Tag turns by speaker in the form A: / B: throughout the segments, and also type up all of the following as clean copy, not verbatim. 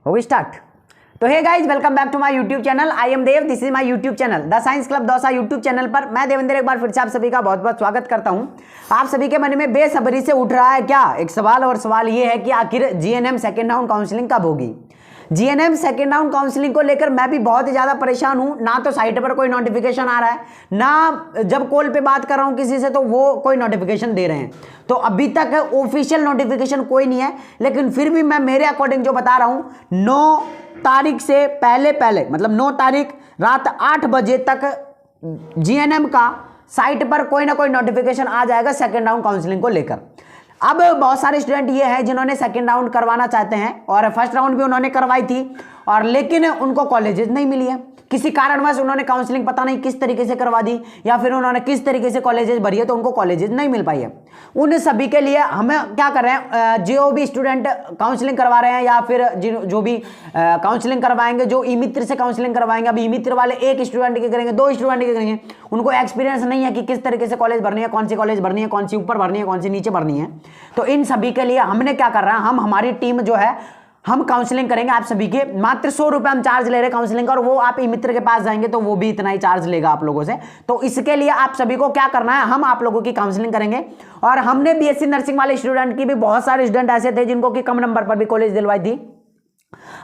A: हो गई स्टार्ट। तो hey guys, welcome back to my YouTube channel. I am Dev, this is my YouTube channel the science club Dausa. YouTube channel पर मैं देवेंद्र एक बार फिर से आप सभी का बहुत बहुत स्वागत करता हूं। आप सभी के मन में बेसब्री से उठ रहा है क्या एक सवाल, और सवाल ये है कि आखिर जीएनएम सेकेंड राउंड काउंसलिंग कब होगी। जीएनएम सेकेंड राउंड काउंसलिंग को लेकर मैं भी बहुत ज्यादा परेशान हूं। ना तो साइट पर कोई नोटिफिकेशन आ रहा है, ना जब कॉल पे बात कर रहा हूं किसी से तो वो कोई नोटिफिकेशन दे रहे हैं। तो अभी तक ऑफिशियल नोटिफिकेशन कोई नहीं है, लेकिन फिर भी मैं मेरे अकॉर्डिंग जो बता रहा हूं, 9 तारीख से पहले मतलब 9 तारीख रात 8 बजे तक जीएनएम का साइट पर कोई ना कोई नोटिफिकेशन आ जाएगा सेकेंड राउंड काउंसलिंग को लेकर। अब बहुत सारे स्टूडेंट ये हैं जिन्होंने सेकेंड राउंड करवाना चाहते हैं, और फर्स्ट राउंड भी उन्होंने करवाई थी, और लेकिन उनको कॉलेजेस नहीं मिली है। किसी कारणवश उन्होंने काउंसलिंग पता नहीं किस तरीके से करवा दी, या फिर उन्होंने किस तरीके से कॉलेजेस भरी है तो उनको कॉलेजेस नहीं मिल पाई है। उन सभी के लिए हमें क्या कर रहे हैं, जो भी स्टूडेंट काउंसलिंग करवा रहे हैं या फिर जो भी काउंसलिंग करवाएंगे, जो ई मित्र से काउंसलिंग करवाएंगे, अब ई मित्र वाले एक स्टूडेंट के करेंगे, 2 स्टूडेंट के करेंगे, उनको एक्सपीरियंस नहीं है कि किस तरीके से कॉलेज भरनी है, कौन सी कॉलेज भरनी है, कौन सी ऊपर भरनी है, कौन सी नीचे भरनी है। तो इन सभी के लिए हमने क्या कर रहा है, हमारी टीम जो है हम काउंसलिंग करेंगे आप सभी के। मात्र 100 रुपए हम चार्ज ले रहे हैं काउंसलिंग का, और वो आप ई मित्र के पास जाएंगे तो वो भी इतना ही चार्ज लेगा आप लोगों से। तो इसके लिए आप सभी को क्या करना है, हम आप लोगों की काउंसलिंग करेंगे। और हमने बीएससी नर्सिंग वाले स्टूडेंट की भी, बहुत सारे स्टूडेंट ऐसे थे जिनको कि कम नंबर पर भी कॉलेज दिलवाई थी।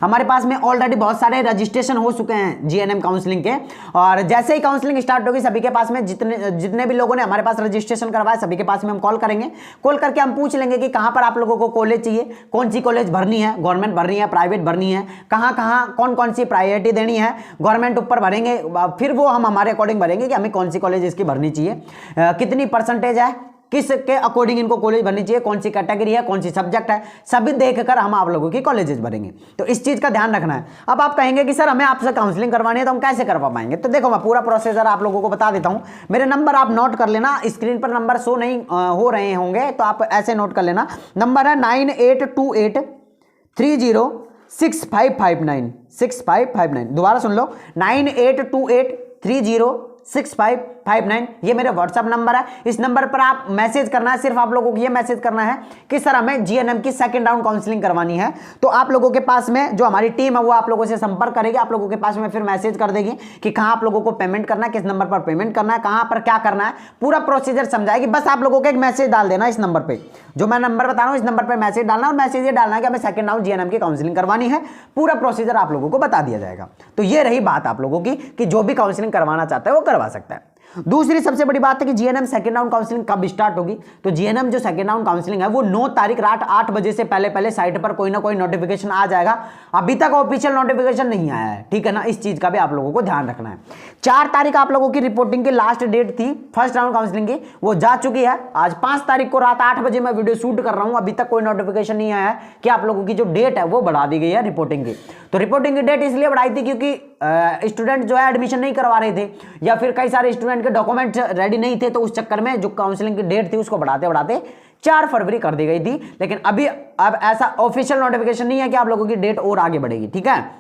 A: हमारे पास में ऑलरेडी बहुत सारे रजिस्ट्रेशन हो चुके हैं जीएनएम काउंसलिंग के, और जैसे ही काउंसलिंग स्टार्ट होगी सभी के पास में जितने भी लोगों ने हमारे पास रजिस्ट्रेशन करवाया सभी के पास में हम कॉल करेंगे। कॉल करके हम पूछ लेंगे कि कहां पर आप लोगों को कॉलेज चाहिए, कौन सी कॉलेज भरनी है, गवर्नमेंट भरनी है, प्राइवेट भरनी है, कहां कौन कौन सी प्रायोरिटी देनी है, गवर्नमेंट ऊपर भरेंगे, फिर वो हम हमारे अकॉर्डिंग भरेंगे कि हमें कौन सी कॉलेज इसकी भरनी चाहिए, कितनी परसेंटेज है, किसके अकॉर्डिंग इनको कॉलेज भरनी चाहिए, कौन सी कैटेगरी है, कौन सी सब्जेक्ट है, सभी देखकर हम आप लोगों की कॉलेजेस भरेंगे। तो इस चीज का ध्यान रखना है। अब आप कहेंगे कि सर हमें आपसे काउंसलिंग करवानी है तो हम कैसे करवा पाएंगे। तो देखो मैं पूरा प्रोसीजर आप लोगों को बता देता हूं। मेरे नंबर आप नोट कर लेना, स्क्रीन पर नंबर शो नहीं हो रहे होंगे तो आप ऐसे नोट कर लेना। नंबर है 9828306559 6559। दोबारा सुन लो, 9828306559। ये मेरे व्हाट्सएप नंबर है। इस नंबर पर आप मैसेज करना है, सिर्फ आप लोगों को ये मैसेज करना है कि सर हमें जीएनएम की सेकंड राउंड काउंसलिंग करवानी है। तो आप लोगों के पास में जो हमारी टीम है वो आप लोगों से संपर्क करेगी, आप लोगों के पास में फिर मैसेज कर देगी कि कहां आप लोगों को पेमेंट करना है, किस नंबर पर पेमेंट करना है, कहां पर क्या करना है, पूरा प्रोसीजर समझाएगी। बस आप लोगों को एक मैसेज डाल देना इस नंबर पर, जो मैं नंबर बता रहा हूं इस नंबर पर मैसेज डालना, और मैसेज ये डालना है कि हमें सेकंड राउंड जीएनएम की काउंसलिंग करवानी है। पूरा प्रोसीजर आप लोगों को बता दिया जाएगा। तो ये रही बात आप लोगों की कि जो भी काउंसलिंग करवाना चाहता है वो करवा सकता है। दूसरी सबसे बड़ी बात है कि जीएनएम सेकेंड राउंड काउंसलिंग कब स्टार्ट होगी। तो जीएनएम जो सेकेंड राउंड काउंसलिंग है वो 9 तारीख रात 8 बजे से पहले साइट पर कोई ना कोई नोटिफिकेशन आ जाएगा। अभी तक ऑफिशियल नोटिफिकेशन नहीं आया है, ठीक है ना। इस चीज का भी आप लोगों को ध्यान रखना है। 4 तारीख आप लोगों की रिपोर्टिंग की लास्ट डेट थी फर्स्ट राउंड काउंसलिंग की, वो जा चुकी है। आज 5 तारीख को रात 8 बजे मैं वीडियो शूट कर रहा हूं, अभी तक कोई नोटिफिकेशन नहीं आया है कि आप लोगों की जो डेट है वो बढ़ा दी गई है रिपोर्टिंग की। तो रिपोर्टिंग की डेट इसलिए बढ़ाई थी क्योंकि स्टूडेंट जो है एडमिशन नहीं करवा रहे थे, या फिर कई सारे स्टूडेंट के डॉक्यूमेंट रेडी नहीं थे, तो उस चक्कर में जो काउंसलिंग की डेट थी उसको बढ़ाते बढ़ाते 4 फरवरी कर दी गई थी। लेकिन अब ऐसा ऑफिशियल नोटिफिकेशन नहीं है कि आप लोगों की डेट और आगे बढ़ेगी, ठीक है।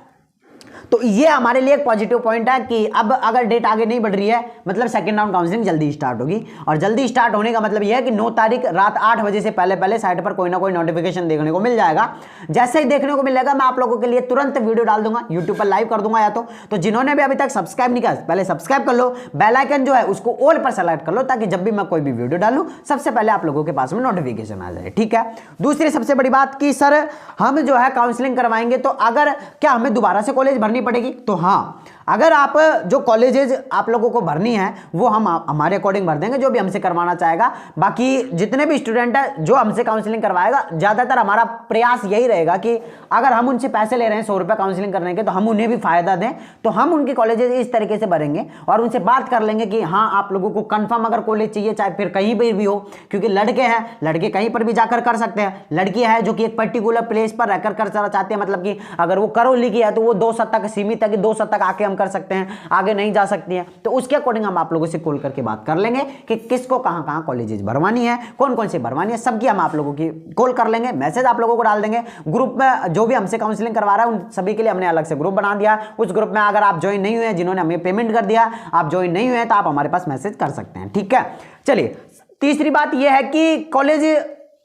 A: तो ये हमारे लिए एक पॉजिटिव पॉइंट है कि अब अगर डेट आगे नहीं बढ़ रही है मतलब सेकेंड राउंड काउंसलिंग जल्दी स्टार्ट होगी। और जल्दी स्टार्ट होने का मतलब यह है कि 9 तारीख रात 8 बजे से पहले साइट पर कोई ना कोई नोटिफिकेशन देखने को मिल जाएगा। जैसे ही देखने को मिलेगा मैं आप लोगों के लिए तुरंत वीडियो डाल दूंगा, यूट्यूब पर लाइव कर दूंगा। या तो जिन्होंने भी अभी तक सब्सक्राइब नहीं किया पहले सब्सक्राइब कर लो, बेल आइकन जो है उसको ऑल पर सेलेक्ट कर लो, ताकि जब भी मैं कोई भी वीडियो डालूं सबसे पहले आप लोगों के पास में नोटिफिकेशन आ जाए, ठीक है। दूसरी सबसे बड़ी बात कि सर हम जो है काउंसलिंग करवाएंगे तो अगर क्या हमें दोबारा से कॉलेज भरनी पड़ेगी। तो हाँ, अगर आप जो कॉलेजेस आप लोगों को भरनी है वो हम हमारे अकॉर्डिंग भर देंगे, जो भी हमसे करवाना चाहेगा। बाकी जितने भी स्टूडेंट है जो हमसे काउंसलिंग करवाएगा, ज्यादातर हमारा प्रयास यही रहेगा कि अगर हम उनसे पैसे ले रहे हैं 100 रुपए काउंसलिंग करने के, तो हम उन्हें भी फायदा दें। तो हम उनकी कॉलेजेस इस तरीके से भरेंगे और उनसे बात कर लेंगे कि हाँ आप लोगों को कंफर्म अगर कॉलेज चाहिए, चाहे फिर कहीं पर भी हो, क्योंकि लड़के हैं, लड़के कहीं पर भी जाकर कर सकते हैं। लड़की है जो कि एक पर्टिकुलर प्लेस पर रहकर कर चाहते हैं, मतलब कि अगर वो करौली की है तो वो 2 सप्ताह तक सीमित है कि 2 सप्ताह तक आके हम कर सकते हैं, आगे नहीं जा सकती हैं। तो उसके अकॉर्डिंग हम आप लोगों से कॉल करके बात कर लेंगे कि किसको कहां कॉलेजेस भरवानी है, कौन कौन से भरवानी है, सबकी हम आप लोगों की कॉल कर लेंगे, मैसेज आप लोगों को डाल देंगे। ग्रुप में जो भी हमसे काउंसलिंग करवा रहा है उन सभी के लिए हमने अलग से ग्रुप बना दिया। उस ग्रुप में अगर आप ज्वाइन नहीं हुए, जिन्होंने हमें पेमेंट कर दिया, आप ज्वाइन नहीं हुए तो आप हमारे पास मैसेज कर सकते हैं, ठीक है। चलिए तीसरी बात यह है कि कॉलेज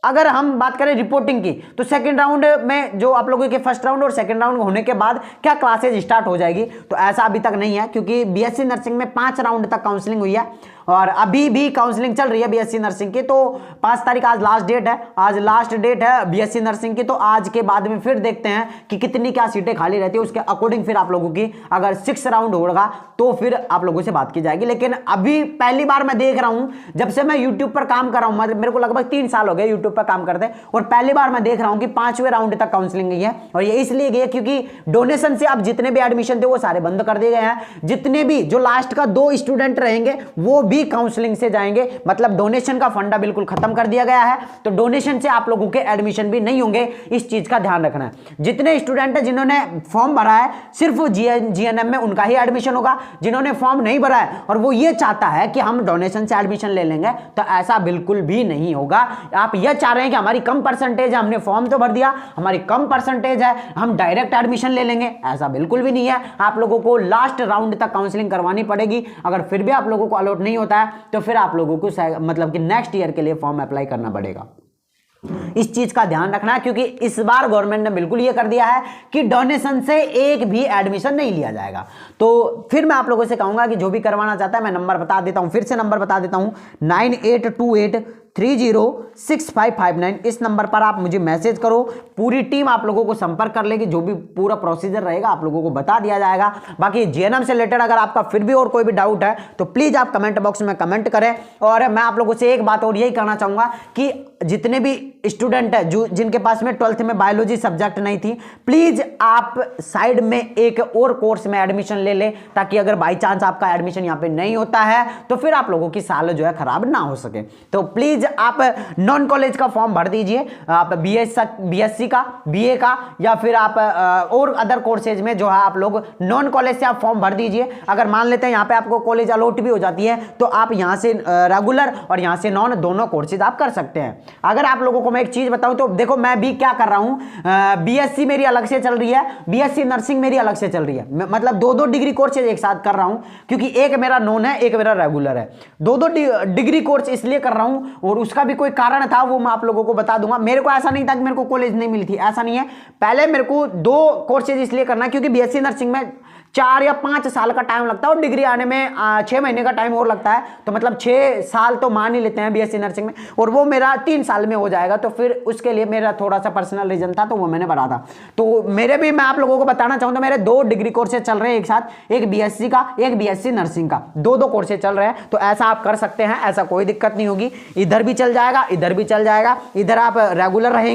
A: अगर हम बात करें रिपोर्टिंग की, तो सेकंड राउंड में जो आप लोगों के फर्स्ट राउंड और सेकंड राउंड होने के बाद क्या क्लासेज स्टार्ट हो जाएगी, तो ऐसा अभी तक नहीं है, क्योंकि बीएससी नर्सिंग में 5 राउंड तक काउंसलिंग हुई है और अभी भी काउंसलिंग चल रही है बीएससी नर्सिंग की। तो 5 तारीख आज लास्ट डेट है, आज लास्ट डेट है बीएससी नर्सिंग की। तो आज के बाद में फिर देखते हैं कि कितनी क्या सीटें खाली रहती है, उसके अकॉर्डिंग फिर आप लोगों की अगर 6 राउंड होगा तो फिर आप लोगों से बात की जाएगी। लेकिन अभी पहली बार मैं देख रहा हूं, जब से मैं यूट्यूब पर काम कर रहा हूं, मतलब मेरे को लगभग 3 साल हो गए यूट्यूब पर काम करते, और पहली बार मैं देख रहा हूं कि 5वें राउंड तक काउंसलिंग गई है। और ये इसलिए गई है क्योंकि डोनेशन से अब जितने भी एडमिशन थे वो सारे बंद कर दिए गए हैं। जितने भी जो लास्ट का 2 स्टूडेंट रहेंगे वो भी काउंसलिंग से जाएंगे, मतलब डोनेशन का फंडा बिल्कुल खत्म कर दिया गया है। तो डोनेशन से आप लोगों के एडमिशन भी नहीं होंगे, इस चीज का ध्यान रखना है। जितने स्टूडेंट हैं जिन्होंने फॉर्म भरा है सिर्फ जीएनएम में उनका ही एडमिशन होगा। जिन्होंने फॉर्म नहीं भरा है और वो ये चाहता है कि हम डोनेशन से एडमिशन ले लेंगे, तो ऐसा बिल्कुल भी नहीं होगा। आप ये चाह रहे हैं कि हमारी कम परसेंटेज है, हमने फॉर्म तो भर दिया, हमारी कम परसेंटेज है, हम डायरेक्ट एडमिशन ले लेंगे, ऐसा बिल्कुल भी नहीं है। आप लोगों को लास्ट राउंड तक काउंसलिंग करवानी पड़ेगी। अगर फिर भी आप लोगों को अलॉट नहीं होता है तो फिर आप लोगों को मतलब कि नेक्स्ट ईयर के लिए फॉर्म अप्लाई करना पड़ेगा। इस चीज का ध्यान रखना, क्योंकि इस बार गवर्नमेंट ने बिल्कुल ये कर दिया है कि डोनेशन से एक भी एडमिशन नहीं लिया जाएगा। तो फिर मैं आप लोगों से कहूंगा कि जो भी करवाना चाहता है, मैं नंबर बता देता हूं, फिर से नंबर बता देता हूं 9828306559। इस नंबर पर आप मुझे मैसेज करो, पूरी टीम आप लोगों को संपर्क कर लेगी, जो भी पूरा प्रोसीजर रहेगा आप लोगों को बता दिया जाएगा। बाकी जीएनएम से रिलेटेड अगर आपका फिर भी और कोई भी डाउट है तो प्लीज आप कमेंट बॉक्स में कमेंट करें। और मैं आप लोगों से एक बात और यही कहना चाहूंगा कि जितने भी स्टूडेंट है जो जिनके पास में 12th में बायोलॉजी सब्जेक्ट नहीं थी, प्लीज आप साइड में एक और कोर्स में एडमिशन ले ले, ताकि अगर बाई चांस आपका एडमिशन यहाँ पे नहीं होता है तो फिर आप लोगों की साल जो है खराब ना हो सके। तो प्लीज आप नॉन कॉलेज का फॉर्म भर दीजिए, आप बीएससी का, बीए का, या फिर आप और अदर कोर्सेज में जो है आप लोग नॉन कॉलेज से आप फॉर्म भर दीजिए। अगर मान लेते हैं यहाँ पे आपको कॉलेज अलॉट भी हो जाती है तो आप यहाँ से रेगुलर और यहाँ से नॉन दोनों कोर्सेज आप कर सकते हैं। अगर आप लोगों को मैं एक चीज बताऊं तो देखो, मैं भी क्या कर रहा हूं, बीएससी मेरी अलग से चल रही है, बीएससी नर्सिंग मेरी अलग से चल रही है, मतलब 2-2 डिग्री कोर्सेज एक साथ कर रहा हूं, क्योंकि एक मेरा नॉन है, एक मेरा रेगुलर है। 2-2 डिग्री कोर्स इसलिए कर रहा हूं और उसका भी कोई कारण था, वो मैं आप लोगों को बता दूंगा। मेरे को ऐसा नहीं था कि मेरे को कॉलेज नहीं मिली थी, ऐसा नहीं है। पहले मेरे को 2 कोर्सेज इसलिए करना क्योंकि बीएससी नर्सिंग में 4 या 5 साल का टाइम लगता है और डिग्री आने में 6 महीने का टाइम और लगता है, तो मतलब 6 साल तो मान ही लेते हैं बीएससी नर्सिंग में, और वो मेरा 3 साल में हो जाएगा। तो फिर उसके लिए मेरा थोड़ा सा पर्सनल रीजन था, तो वो मैंने बढ़ा था। तो मेरे भी मैं आप लोगों को बताना चाहूँ तो मेरे 2 डिग्री कोर्सेज चल रहे हैं एक साथ, एक बीएससी का, एक बीएससी नर्सिंग का, 2-2 कोर्सेज चल रहे हैं। तो ऐसा आप कर सकते हैं, ऐसा कोई दिक्कत नहीं होगी। इधर भी चल जाएगा, इधर भी चल जाएगा, इधर आप रेगुलर रहेंगे